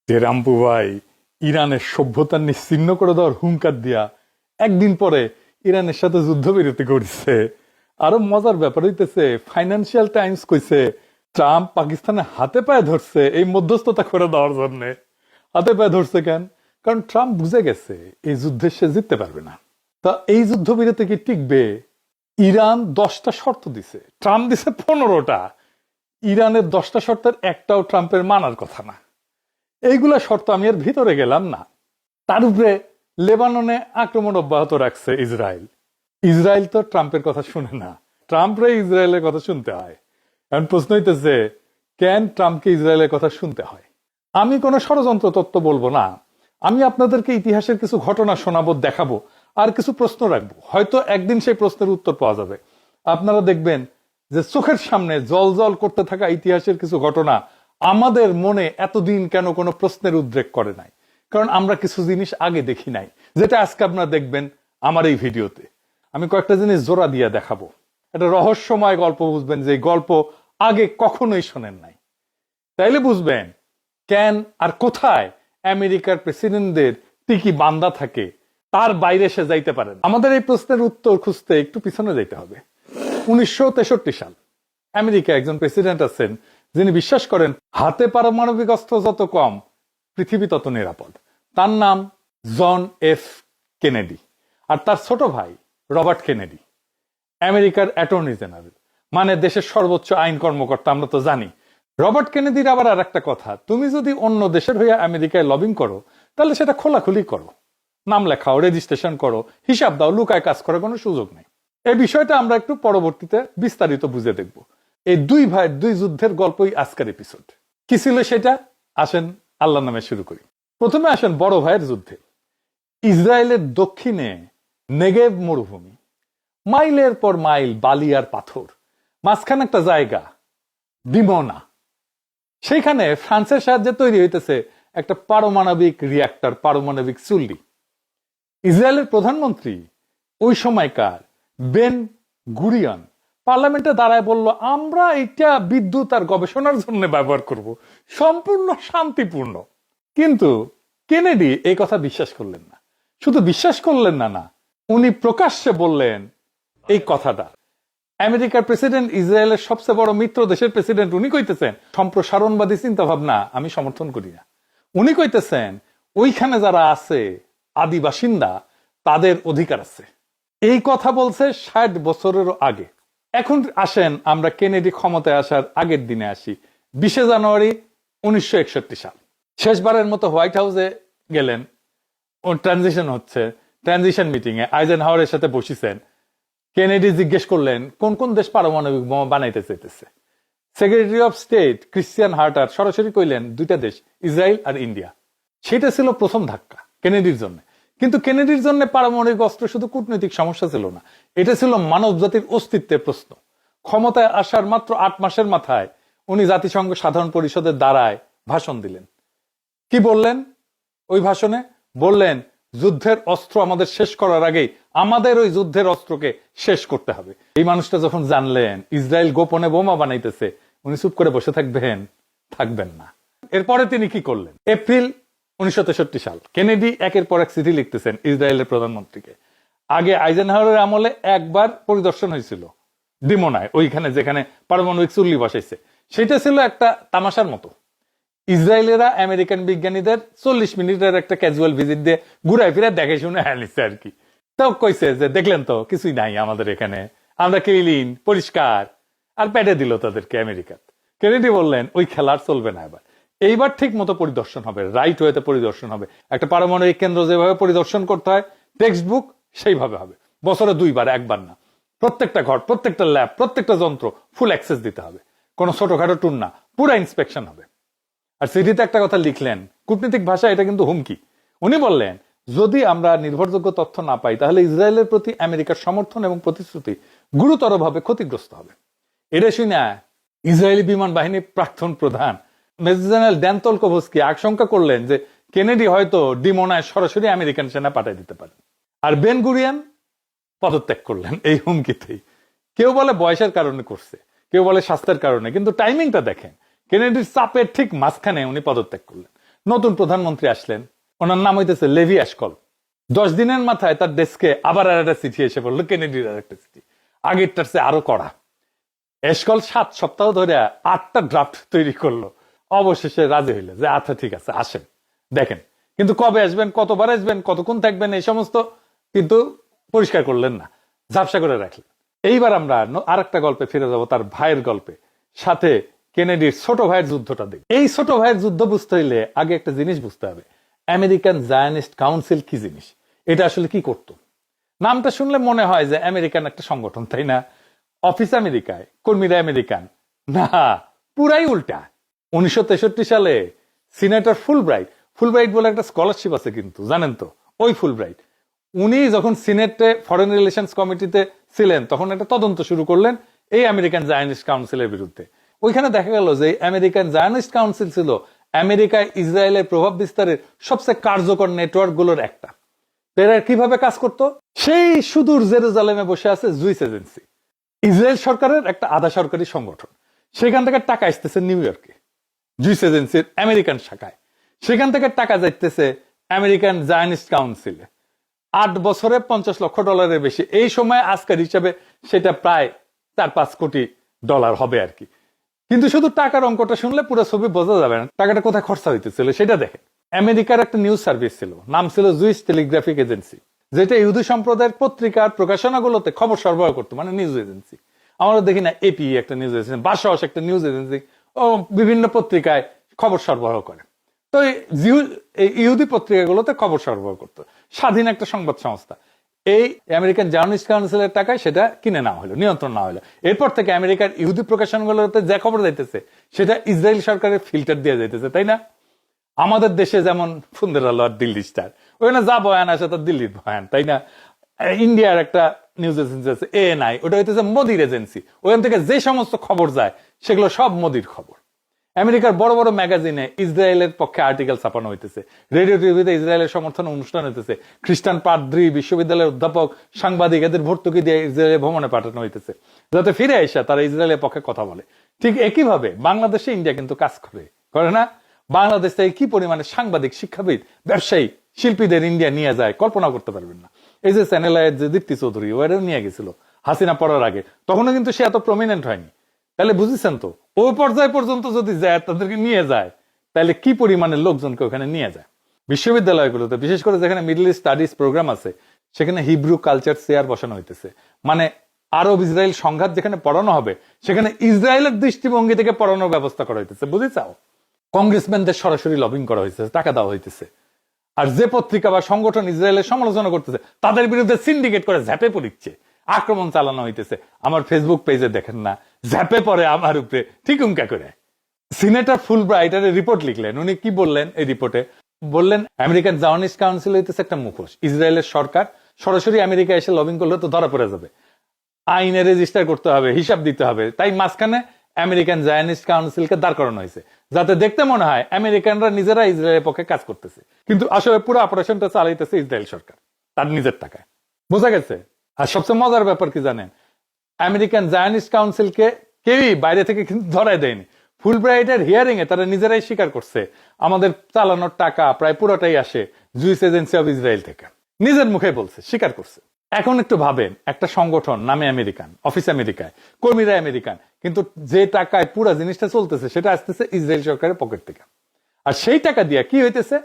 যে রামপু ভাই ইরানের সভ্যতা নিশ্চিহ্ন করে দেওয়ার হুঙ্কার দিয়া একদিন পরে ইরানের সাথে যুদ্ধবিরতি করেছে। আরো মজার ব্যাপার হইতেছে, ফাইন্যান্সিয়াল টাইমস কইছে ট্রাম্প পাকিস্তানে হাতে পায়ে ধরছে এই মধ্যস্থতা করে দেওয়ার জন্য। হাতে পায়ে ধরছে কেন? কারণ ট্রাম্প বুঝে গেছে এই যুদ্ধে সে জিততে পারবে না। তা এই যুদ্ধবিরতি কি টিকবে? ইরান 10টা শর্ত দিছে, ট্রাম্প দিছে 15টা। ইরানের 10টা শর্তের একটাও ট্রাম্পের মানার কথা না। এইগুলা শর্ত আমি এর ভিতরে গেলাম না। তার উপরে লেবাননে আক্রমণ অব্যাহত রাখছে ইসরায়েল। ইসরায়েল তো ট্রাম্পের কথা শুনে না, ট্রাম্পরে ইসরায়েলের কথা শুনতে হয়। এখন প্রশ্ন হইতেছে, কেন ট্রাম্পকে ইসরায়েলের কথা শুনতে হয়? আমি কোনো ষড়যন্ত্র তত্ত্ব বলবো না, আমি আপনাদেরকে ইতিহাসের কিছু ঘটনা শোনাবো, দেখাবো, আর কিছু প্রশ্ন রাখবো। হয়তো একদিন সেই প্রশ্নের উত্তর পাওয়া যাবে। আপনারা দেখবেন যে চোখের সামনে জল জল করতে থাকা ইতিহাসের কিছু ঘটনা আমাদের মনে এতদিন কেন কোনো প্রশ্নের উদ্রেক করে নাই, কারণ আমরা কিছু জিনিস আগে দেখি নাই, যেটা আজকে আপনারা দেখবেন আমার এই ভিডিওতে। আমি কয়েকটা জিনিস জোড়া দিয়ে দেখাবো। একটা রহস্যময় গল্প বুঝবেন, যে গল্প আগে কখনোই শোনেন নাই। তাইলে বুঝবেন কেন আর কোথায় আমেরিকার প্রেসিডেন্টদের টিকি বান্দা থাকে, তার বাইরে সে যাইতে পারেন। আমাদের এই প্রশ্নের উত্তর খুঁজতে একটু পিছনে যাইতে হবে। 1963 সাল আমেরিকা একজন প্রেসিডেন্ট আছেন যিনি বিশ্বাস করেন হাতে পারমাণবিক অস্ত্র যত কম পৃথিবী তত নিরাপদ। তার নাম জন এফ কেনেডি। আর তার ছোট ভাই রবার্ট কেনেডি আমেরিকার অ্যাটর্নি জেনারেল, মানে দেশের সর্বোচ্চ আইন কর্মকর্তা। আমরা তো জানি রবার্ট কেনেডির আবার আর একটা কথা, তুমি যদি অন্য দেশের হয়ে আমেরিকায় লবিং করো তাহলে সেটা খোলাখুলি করো, নাম লেখাও, রেজিস্ট্রেশন করো, হিসাব দাও, লুকায় কাজ করার কোনো সুযোগ নেই। এই বিষয়টা আমরা একটু পরবর্তীতে বিস্তারিত বুঝে দেখব। এই দুই ভাইয়ের দুই যুদ্ধের গল্পই আজকের এপিসোড। কি ছিল সেটা? আসেন আল্লাহর নামে শুরু করি। প্রথমে আসেন বড় ভাইয়ের যুদ্ধে। ইসরায়েলের দক্ষিণে নেগেভ মরুভূমি, মাইলের পর মাইল বালি আর পাথর, মাঝখানে একটা জায়গা ডিমোনা। সেইখানে ফ্রান্সের সাহায্যে তৈরি হইতেছে একটা পারমাণবিক রিয়াক্টর, পারমাণবিক চুল্লি। ইসরায়েলের প্রধানমন্ত্রী ওই সময়কার বেন গুরিয়ন পার্লামেন্টে দাঁড়ায় বলল, আমরা এটা বিদ্যুৎ আর গবেষণার জন্য ব্যবহার করব, সম্পূর্ণ শান্তিপূর্ণ। কিন্তু কেনেডি এই কথা বিশ্বাস করলেন না। শুধু বিশ্বাস করলেন না, উনি প্রকাশ্যে বললেন এই কথাটা। আমেরিকার প্রেসিডেন্ট, ইসরায়েলের সবচেয়ে বড় মিত্র দেশের প্রেসিডেন্ট, উনি কইতেছেন সম্প্রসারণবাদী চিন্তা ভাবনা আমি সমর্থন করি না। উনি কইতেছেন ওইখানে যারা আছে আদি বাসিন্দা, তাদের অধিকার আছে। এই কথা বলছে 60 বছরেরও আগে। এখন আসেন আমরা কেনেডি ক্ষমতায় আসার আগের দিনে আসি। 20 জানুয়ারি 1961 সাল। শেষবারের মতো হোয়াইট হাউসে গেলেন, ট্রানজিশন হচ্ছে, ট্রানজিশন মিটিং এ আইজেনহাওয়ারের সাথে বসিছেন। কেনেডি জিজ্ঞেস করলেন কোন কোন দেশ পারমাণবিক বোমা বানাইতে চাইতেছে। Secretary of state Christian hater সরাসরি কইলেন দুইটা দেশ, ইসরায়েল আর ইন্ডিয়া। সেটা ছিল প্রথম ধাক্কা কেনেডির জন্য। কিন্তু কেনেডির জন্য পারমাণবিক অস্ত্র শুধু কূটনৈতিক সমস্যা ছিল না, এটা ছিল মানব জাতির অস্তিত্বের প্রশ্ন। ক্ষমতায় আসার মাত্র 8 মাসের মাথায় উনি জাতিসংঘ সাধারণ পরিষদের দ্বারায় ভাষণ দিলেন। কি বললেন ওই ভাষণে? বললেন যুদ্ধের অস্ত্র আমাদের শেষ করার আগেই আমাদের ওই যুদ্ধের অস্ত্রকে শেষ করতে হবে। এই মানুষটা যখন জানলেন ইসরায়েল গোপনে বোমা বানাইতেছে, উনি চুপ করে বসে থাকবেন না। এরপরে তিনি কি করলেন? এপ্রিল 1963 সাল কেনেডি একের পর এক চিঠি লিখতেছেন ইসরায়েলের প্রধানমন্ত্রীকে। আগে আইজেনহাওয়ারের আমলে একবার পরিদর্শন হয়েছিল ডিমোনায়, ওইখানে যেখানে পারমাণবিক চুল্লি বসাইছে। সেটা ছিল একটা তামাশার মতো। ইসরায়েলেরা আমেরিকান বিজ্ঞানীদের 40 মিনিটের একটা ক্যাজুয়াল ভিজিট দিয়ে ঘুরাই ফিরে দেখে শুনে আনিছে আর কি। তাও কইছে যে দেখলেন তো কিছুই নাই আমাদের এখানে, আমরা ক্লিন পরিষ্কার, আর প্যাডে দিল তাদেরকে আমেরিকা। কেনেডি বললেন ওই খেলার চলবে না, এইবার ঠিক মতো পরিদর্শন হবে, রাইট ওয়েতে পরিদর্শন হবে। একটা পারমাণবিক কেন্দ্র যেভাবে পরিদর্শন করতে হয় টেক্সট বুক সেইভাবে হবে, বছরে 2 বার, 1 বার না। প্রত্যেকটা ঘর, প্রত্যেকটা ল্যাব, প্রত্যেকটা যন্ত্র ফুল অ্যাক্সেস দিতে হবে, কোনো ছোটখাটো টুন না, পুরো ইন্সপেকশন হবে। আর চিঠিতে একটা কথা লিখলেন, কূটনীতিক ভাষা, এটা কিন্তু হুমকি। উনি বললেন যদি আমরা নির্ভরযোগ্য তথ্য না পাই তাহলে ইসরায়েলের প্রতি আমেরিকার সমর্থন এবং প্রতিশ্রুতি গুরুতরভাবে ক্ষতিগ্রস্ত হবে। এটা শুনে ইসরায়েলি বিমান বাহিনীর প্রাক্তন প্রধান মেজর জেনারেল ড্যান তোলকোভস্কি আশঙ্কা করলেন যে কেনেডি হয়তো ডিমোনায় সরাসরি আমেরিকান সেনা পাঠিয়ে দিতে পারেন। আর বেন গুরিয়ান পদত্যাগ করলেন এই হুমকিতেই। কেউ বলে বয়সের কারণে করছে, কেউ বলে স্বাস্থ্যের কারণে, কিন্তু টাইমিংটা দেখেন, কেনেডির চাপের ঠিক মাঝখানে উনি পদত্যাগ করলেন। নতুন প্রধানমন্ত্রী আসলেন, ওনার নাম হইতেছে লেভি অ্যাশকল। 10 দিনের মাথায় তার ডেস্কে আবার আর একটা চিঠি এসে পড়লো, কেনেডির আর একটা চিঠি, আগেরটার চেয়ে আরো কড়া। অ্যাশকল 7 সপ্তাহ ধরে 8টা ড্রাফট তৈরি করলো, অবশেষে রাজি হইলো যে আচ্ছা ঠিক আছে আসেন দেখেন, কিন্তু কবে আসবেন, কতবার আসবেন, কতক্ষণ থাকবেন, এই সমস্ত কিন্তু পরিষ্কার করলেন না, ঝাপসা করে রাখলেন। এইবার আমরা আর একটা গল্পে ফিরে যাব, তার ভাইয়ের গল্পে, সাথে কেনেডির ছোট ভাইয়ের যুদ্ধটা দেখি। এই ছোট ভাইয়ের যুদ্ধ বুঝতে হইলে আগে একটা জিনিস বুঝতে হবে, আমেরিকান জায়নিস্ট কাউন্সিল কি জিনিস, এটা আসলে কি করতো। নামটা শুনলে মনে হয় যে আমেরিকান একটা সংগঠন, তাই না? অফিস আমেরিকায়, কর্মীরা আমেরিকান, না, পুরাই উল্টা। 1963 সালে সিনেটর ফুলব্রাইট, ফুলব্রাইট বলে একটা স্কলারশিপ আছে কিন্তু, জানেন তো? ওই ফুলব্রাইট উনি যখন সিনেটে ফরেন রিলেশনস কমিটিতে ছিলেন তখন একটা তদন্ত শুরু করলেন এই আমেরিকান জায়নিস্ট কাউন্সিলের বিরুদ্ধে। ওইখানে দেখা গেল যে আমেরিকান জায়নিস্ট কাউন্সিল ছিল আমেরিকায় ইসরায়েলের প্রভাব বিস্তারের সবচেয়ে কার্যকর নেটওয়ার্ক গুলোর একটা। এরা কিভাবে কাজ করত? সেই সুদূর জেরুজালেমে বসে আছে জুইস এজেন্সি, ইসরায়েল সরকারের একটা আধা সরকারি সংগঠন। সেখান থেকে টাকা আসতেছে নিউ ইয়র্কে জুইস এজেন্সির আমেরিকান শাখায়, সেখান থেকে টাকা যাইতেছে আমেরিকান জায়নিস্ট কাউন্সিলে। 8 বছরে $50 লক্ষ বেশি। এই সময় আজকের হিসাবে সেটা প্রায় 4-5 কোটি ডলার হবে আর কি। কিন্তু শুধু টাকার অঙ্কটা শুনলে পুরো ছবি বোঝা যাবে না, টাকাটা কোথায় খরচা হইতেছিল সেটা দেখেন। আমেরিকার একটা নিউজ সার্ভিস ছিল, নাম ছিল জুইস টেলিগ্রাফিক এজেন্সি, যেটা ইহুদি সম্প্রদায়ের পত্রিকার প্রকাশনাগুলোতে খবর সরবরাহ করতো, মানে নিউজ এজেন্সি। আমরা দেখি না এপি একটা নিউজ এজেন্সি, বাসাস একটা নিউজ এজেন্সি, ও বিভিন্ন পত্রিকায় খবর সরবরাহ করে। তো এই ইহুদি পত্রিকাগুলোতে খবর সরবরাহ করতো, স্বাধীন একটা সংবাদ সংস্থা। এই আমেরিকান জার্নালিস্ট কাউন্সিলের টাকায় সেটা কিনে নেওয়া হলো, নিয়ন্ত্রণ নেওয়া হলো। এরপর থেকে আমেরিকার ইহুদি প্রকাশনগুলোতে যে খবর যাইতেছে সেটা ইসরায়েল সরকারের ফিল্টার দিয়ে যাইতেছে, তাই না? আমাদের দেশে যেমন ফুন্দের আলো আর দিল্লি স্টার, ওখানে যা বয়ান আসে তার দিল্লির বয়ান, তাই না? ইন্ডিয়ার একটা নিউজ এজেন্সি আছে এএনআই, ওটা হইতেছে মোদির এজেন্সি, ওখান থেকে যে সমস্ত খবর যায় সেগুলো সব মোদির খবর। আমেরিকার বড় বড় ম্যাগাজিনে ইসরায়েলের পক্ষে আর্টিকেল ছাপানো হইতেছে, রেডিও টিভিতে ইসরায়েলের সমর্থন অনুষ্ঠান হইতেছে, খ্রিস্টান পাদ্রী, বিশ্ববিদ্যালয়ের অধ্যাপক, সাংবাদিক এদের ভর্তুকি দিয়ে ইসরায়েলের ভ্রমণে পাঠানো হইতেছে, যাতে ফিরে আসা তারা ইসরায়েলের পক্ষে কথা বলে। ঠিক একইভাবে বাংলাদেশে ইন্ডিয়া কিন্তু কাজ করে না? বাংলাদেশ থেকে কি পরিমাণে সাংবাদিক, শিক্ষাবিদ, ব্যবসায়ী, শিল্পীদের ইন্ডিয়া নিয়ে যায় কল্পনা করতে পারবেন না। এই যে চ্যানেলের যে দীপ্তি চৌধুরী, ওরাও নিয়ে গেছিল হাসিনা পড়ার আগে, তখনও কিন্তু সে এত প্রমিনেন্ট হয়নি। তাহলে বুঝেছেন তো, ওই পর্যায় পর্যন্ত যদি যায়, তাদেরকে নিয়ে যায়, তাহলে কি পরিমাণের লোকজনকে ওখানে নিয়ে যায়। বিশ্ববিদ্যালয়গুলোতে বিশেষ করে যেখানে মিডল ইস্ট স্টাডিজ প্রোগ্রাম আছে, সেখানে হিব্রু কালচার চেয়ার বসানো হইতেছে, মানে আরব ইসরায়েল সংঘাত যেখানে পড়ানো হবে সেখানে ইসরায়েলের দৃষ্টিভঙ্গি থেকে পড়ানোর ব্যবস্থা করা হইতেছে, বুঝেছাও? কংগ্রেসম্যানদের সরাসরি লবিং করা হয়েছে, টাকা দেওয়া হইতেছে। আর যে পত্রিকা বা সংগঠন ইসরায়েলের সমালোচনা করতেছে তাদের বিরুদ্ধে সিন্ডিকেট করে ঝাঁপে পড়িচ্ছে, আক্রমণ চালানো হইতেছে। আমার ফেসবুক পেজে দেখেন না, ঝাঁপে পড়ে আমার উপরে ঠিক উমকা করে। সিনেটর ফুলব্রাইট রিপোর্ট লিখলেন, উনি কি বললেন এই রিপোর্টে? বললেন আমেরিকান জার্নালিস্ট কাউন্সিল হইতেছে একটা মুখোশ, ইসরায়েলের সরকার সরাসরি আমেরিকা এসে লবিং করলে তো ধরা পড়ে যাবে, আইনে রেজিস্টার করতে হবে, হিসাব দিতে হবে। তাই মাঝখানে আমেরিকান জার্নালিস্ট কাউন্সিলকে দাঁড় করানো হয়েছে, যাতে দেখতে মনে হয় আমেরিকানরা নিজেরা ইসরায়েলের পক্ষে কাজ করতেছে, কিন্তু আসলে পুরো অপারেশনটা চালাইতেছে ইসরায়েল সরকার তার নিজের টাকায়। বোঝা গেছে? আর সবচেয়ে মজার ব্যাপার কি জানেন? আমেরিকান জার্নালিস্ট কাউন্সিলকে কেউই বাইরে থেকে কিন্তু ধরাই দেয়নি। ফুলব্রাইটের হিয়ারিং এ তারা নিজেরাই স্বীকার করছে আমাদের চালানোর টাকা প্রায় পুরোটাই আসে জুইস এজেন্সি অফ ইসরায়েল থেকে, নিজের মুখে বলছে, স্বীকার করছে। এখন একটু ভাবেন, একটা সংগঠন নামে আমেরিকান, অফিস আমেরিকায়, কর্মীরা আমেরিকান, কিন্তু যে টাকায় পুরো জিনিসটা চলতেছে সেটা আসতেছে ইসরায়েল সরকারের পকেট থেকে। আর সেই টাকা দিয়ে কি হইতেছে?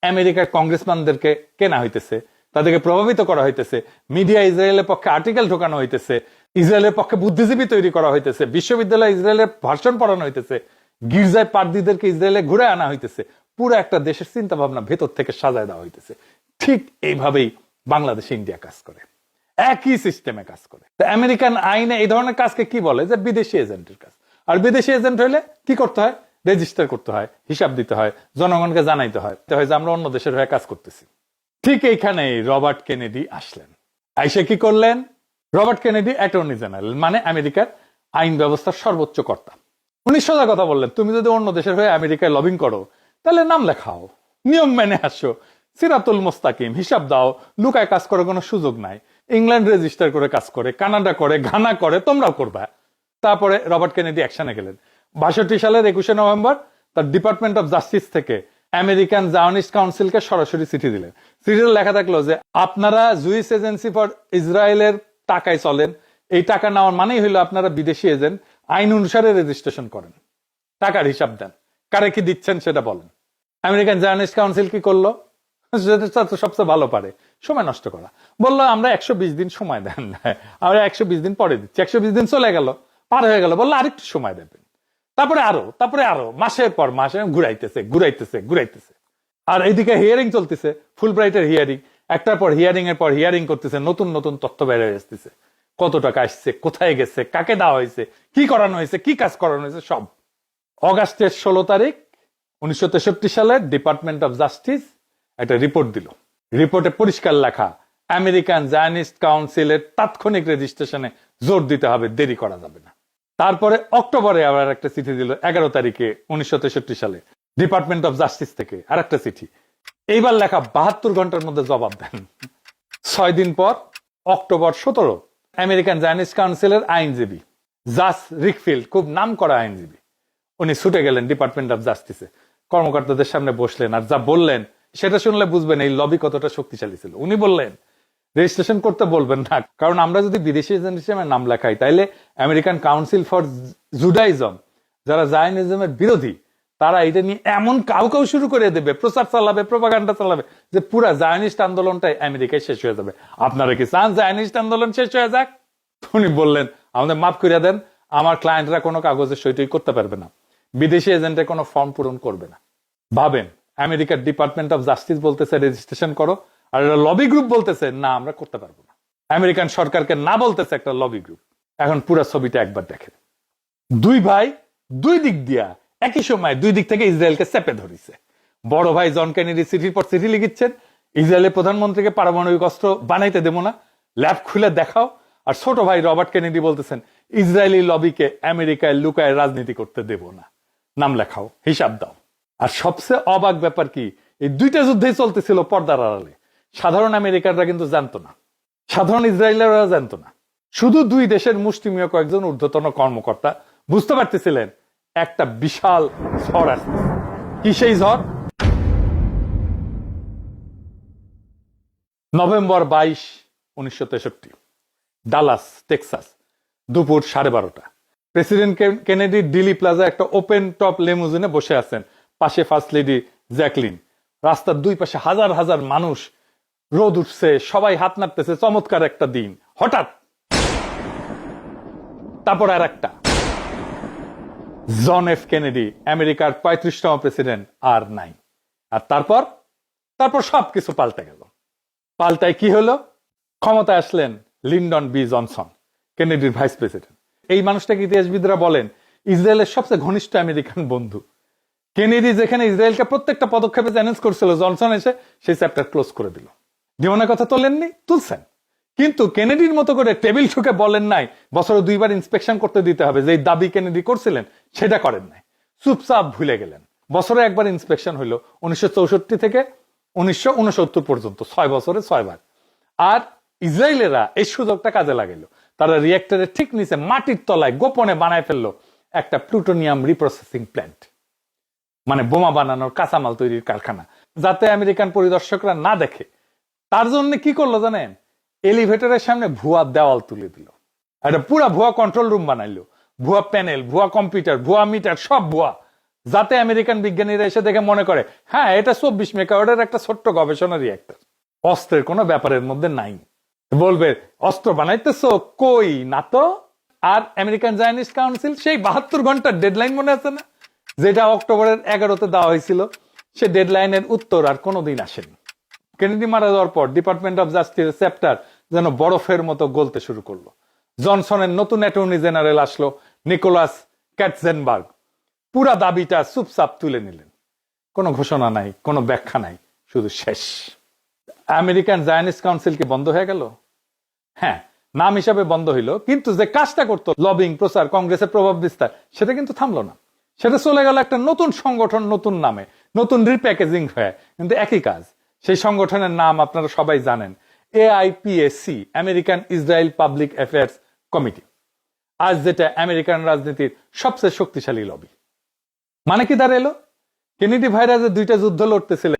আমেরিকার কংগ্রেসম্যানদেরকে কেনা হইতেছে, তাদেরকে প্রভাবিত করা হইতেছে, মিডিয়া ইসরায়েলের পক্ষে আর্টিকেল ঢোকানো হইতেছে, ইসরায়েলের পক্ষে বুদ্ধিজীবী তৈরি করা হইতেছে, বিশ্ববিদ্যালয়ে ইসরায়েলের ভাষণ পড়ানো হইতেছে, গির্জায় পাদ্রীদেরকে ইসরায়েলে ঘুরে আনা হইতেছে, পুরো একটা দেশের চিন্তা ভাবনা ভেতর থেকে সাজায় দেওয়া হইতেছে। ঠিক এইভাবেই বাংলাদেশে ইন্ডিয়া কাজ করে, একই সিস্টেমে কাজ করে। আমেরিকান আইনে এই ধরনের কাজকে কি বলে? যে বিদেশি এজেন্টের কাজ। আর বিদেশি এজেন্ট হইলে কি করতে হয়? রেজিস্টার করতে হয়, হিসাব দিতে হয়, জনগণকে জানাইতে হয় যে আমরা অন্য দেশের হয়ে কাজ করতেছি। ঠিক এইখানে রবার্ট কেনেডি আসলেন। আইসে কি করলেন? রবার্ট কেনেডি অ্যাটর্নি জেনারেল, মানে আমেরিকার আইন ব্যবস্থার সর্বোচ্চ কর্তা। উনি সোজা কথা বললেন, তুমি যদি অন্য দেশের হয়ে আমেরিকায় লবিং করো তাহলে নাম লেখাও, নিয়ম মেনে আসো, সিরাতুল মুস্তাকিম, হিসাব দাও, লুকায় কাজ করার কোনো সুযোগ নাই। ইংল্যান্ড রেজিস্টার করে কাজ করে, কানাডা করে, ঘানা করে, তোমরাও করবা। তারপরে রবার্ট কেনেডি অ্যাকশনে গেলেন। 62 সালের 21শে নভেম্বর তার ডিপার্টমেন্ট অফ জাস্টিস থেকে আমেরিকান জায়নিস্ট কাউন্সিলকে সরাসরি চিঠি দিলেন। চিঠিতে লেখা থাকলো যে আপনারা জুইস এজেন্সি ফর ইসরায়েলের টাকায় চলেন, এই টাকা নেওয়ার মানেই হইলো আপনারা বিদেশি এজেন্ট, আইন অনুসারে রেজিস্ট্রেশন করেন, টাকার হিসাব দেন, কারে কি দিচ্ছেন সেটা বলেন। আমেরিকান জায়নিস্ট কাউন্সিল কি করলো? যেটা তো সবচেয়ে ভালো পারে, সময় নষ্ট করা। বললো আমরা 120 দিন সময় দেন, আমরা 120 দিন পরে দিচ্ছি। 120 দিন চলে গেল, পার হয়ে গেল, বললো আরেকটু সময় দেবেন। তারপরে আরো মাসের পর মাসে ঘুরাইতেছে। আর এইদিকে হিয়ারিং চলতেছে, ফুল ব্রাইটের হিয়ারিং, একটার পর হিয়ারিং করতেছে, নতুন নতুন তথ্য বেড়ে আসতেছে, কত টাকা আসছে, কোথায় গেছে, কাকে দেওয়া হয়েছে, কি করানো হয়েছে, কি কাজ করানো হয়েছে সব। অগাস্টের 16 তারিখ 1963 সালে ডিপার্টমেন্ট অফ জাস্টিস একটা রিপোর্ট দিল। রিপোর্টে পরিষ্কার লেখা, আমেরিকান জায়নিস্ট কাউন্সিলের তাৎক্ষণিক রেজিস্ট্রেশনে জোর দিতে হবে, দেরি করা যাবে না। তারপরে অক্টোবরে আবার একটা চিঠি দিল 11 তারিখে 1963 সালে ডিপার্টমেন্ট অফ জাস্টিস থেকে আর একটা চিঠি। এইবার লেখা 72 ঘন্টার মধ্যে জবাব দেন। 6 দিন পর অক্টোবর 17 আমেরিকান জায়নিস্ট কাউন্সিলের আইনজীবী জাস রিকফিল্ড, খুব নাম করা আইনজীবী, উনি ছুটে গেলেন ডিপার্টমেন্ট অফ জাস্টিসে, কর্মকর্তাদের সামনে বসলেন, আর যা বললেন সেটা শুনলে বুঝবেন এই লবি কতটা শক্তিশালী ছিল। উনি বললেন রেজিস্ট্রেশন করতে বলবেন না, কারণ আমরা যদি বিদেশি এজেন্ট হিসেবে নাম লেখাই তাইলে আমেরিকান কাউন্সিল ফর জুডাইজম, যারা জায়নিজমের বিরোধী, তারা এটা নিয়ে এমন কাউ শুরু করে দেবে, প্রচার চালাবে, প্রোপাগান্ডা চালাবে, যে পুরা জায়নিস্ট আন্দোলনটাই আমেরিকায় শেষ হয়ে যাবে। আপনারা কি চান জায়নিস্ট আন্দোলন শেষ হয়ে যাক? উনি বললেন আমাদের মাফ করে দেন, আমার ক্লায়েন্টরা কোনো কাগজে সইটই করতে পারবে না, বিদেশি এজেন্টে কোনো ফর্ম পূরণ করবে না। ভাবেন, আমেরিকার ডিপার্টমেন্ট অফ জাস্টিস বলতেছে রেজিস্ট্রেশন করো, আর একটা লবি গ্রুপ বলতেছে না আমরা করতে পারবো না। আমেরিকান সরকারকে না বলতেছে একটা লবি গ্রুপ। এখন পুরো ছবিটা একবার দেখেন। দুই ভাই দুই দিক দিয়া একই সময় দুই দিক থেকে ইসরায়েলকে চেপে ধরিছে। বড় ভাই জন কেনেডি চিঠির পর চিঠি লিখিচ্ছেন, ইসরায়েলের প্রধানমন্ত্রীকে পারমাণবিক অস্ত্র বানাইতে দেবো না, ল্যাব খুলে দেখাও। আর ছোট ভাই রবার্ট কেনেডি বলতেছেন ইসরায়েলি লবিকে আমেরিকায় লুকায় রাজনীতি করতে দেব না, নাম লেখাও, হিসাব দাও। আর সবচেয়ে অবাক ব্যাপার কি, এই দুইটা যুদ্ধই চলতেছিল পর্দার আড়ালে, সাধারণ আমেরিকানরা কিন্তু জানতো না, সাধারণ ইসরায়েলেরা জানতো না। শুধু দুই দেশের মুষ্টিমেয় কয়েকজন ঊর্ধ্বতন কর্মকর্তা বুঝতে পারতেছিলেন একটা বিশাল ঝড় আসছে। কি সেই ঝড়? নভেম্বর 22, 1963, ডালাস, টেক্সাস, দুপুর 12:30। প্রেসিডেন্ট কেনেডি ডিলি প্লাজা একটা ওপেন টপ লেমুজিনে বসে আছেন, পাশে ফার্স্ট লেডি জ্যাকলিন। রাস্তার দুই পাশে হাজার হাজার মানুষ, রোদ উঠছে, সবাই হাত নাড়তেছে, চমৎকার একটা দিন। হঠাৎ তারপর আর একটা, জন এফ কেনেডি, আমেরিকার 35তম প্রেসিডেন্ট, আর নাই। আর তারপর সবকিছু পাল্টে গেল। পাল্টায় কি হলো? ক্ষমতায় আসলেন লিন্ডন বি জনসন, কেনেডির ভাইস প্রেসিডেন্ট। এই মানুষটাকে ইতিহাসবিদরা বলেন ইসরায়েলের সবচেয়ে ঘনিষ্ঠ আমেরিকান বন্ধু। কেনেডি যেখানে ইসরায়েলকে প্রত্যেকটা পদক্ষেপে চ্যালেঞ্জ করছিল, জনসন এসে সেই চ্যাপ্টার ক্লোজ করে দিল। জীবনের কথা তোলেননি, তুলছেন, কিন্তু কেনেডির মতো করে টেবিল ঠুকে বলেন নাই বছরে 2 বার ইন্সপেকশন করতে দিতে হবে, যে দাবি কেনেডি করছিলেন সেটা করেন নাই, চুপচাপ ভুলে গেলেন। বছরে একবার ইন্সপেকশন হইল 1964 থেকে 1969 পর্যন্ত, 6 বছরে 6 বার। আর ইসরায়েলেরা এই সুযোগটা কাজে লাগাইলো, তারা রিয়েক্টরের ঠিক নিচে মাটির তলায় গোপনে বানায় ফেললো একটা প্লুটোনিয়াম রিপ্রসেসিং প্ল্যান্ট, মানে বোমা বানানোর কাঁচামাল তৈরির কারখানা, যাতে আমেরিকান পরিদর্শকরা না দেখে। তার জন্য কি করলো জানেন? এলিভেটরের সামনে ভুয়া দেওয়াল তুলে দিল, একটা পুরা ভুয়া কন্ট্রোল রুম বানাইলো, ভুয়া প্যানেল, ভুয়া কম্পিউটার, ভুয়া মিটার, সব ভুয়া, যাতে আমেরিকান বিজ্ঞানীরা এসে দেখে মনে করে হ্যাঁ এটা 24 মেগাওয়াটের একটা ছোট্ট গবেষণা রিয়েক্টর, অস্ত্রের কোনো ব্যাপারের মধ্যে নাই। বলবে অস্ত্র বানাইতেছো, কই না তো। আর আমেরিকান জায়নিস্ট কাউন্সিল সেই 72 ঘন্টার ডেডলাইন মনে আছে না, যেটা অক্টোবরের 11-তে দেওয়া হয়েছিল, সে ডেডলাইনের উত্তর আর কোনোদিন আসেনি। কেনেডি মারা যাওয়ার পর ডিপার্টমেন্ট অফ জাস্টিসের চ্যাপ্টার যেন বরফের মতো গলতে শুরু করলো। জনসনের নতুন অ্যাটর্নি জেনারেল আসলো, নিকোলাস ক্যাটজেনবার্গ, পুরা দাবিটা চুপচাপ তুলে নিলেন। কোনো ঘোষণা নাই, কোনো ব্যাখ্যা নাই, শুধু শেষ। আমেরিকান জায়নিস্ট কাউন্সিল কি বন্ধ হয়ে গেল? হ্যাঁ, নাম হিসাবে বন্ধ হইল, কিন্তু যে কাজটা করতো, লবিং, প্রচার, কংগ্রেসের প্রভাব বিস্তার, সেটা কিন্তু থামলো না। সেটা চলে গেল একটা নতুন সংগঠন, নতুন নামে, নতুন রিপ্যাকেজিং হয়ে, কিন্তু একই কাজ। সেই সংগঠনের নাম আপনারা সবাই জানেন, AIPAC, American Israel public affairs committee. আজ যেটা আমেরিকান রাজনীতির সবচেয়ে শক্তিশালী লবি। মানে কি দাঁড়ালো? কেনেডি ভাইরা যে দুইটা যুদ্ধ লড়তেছিলেন,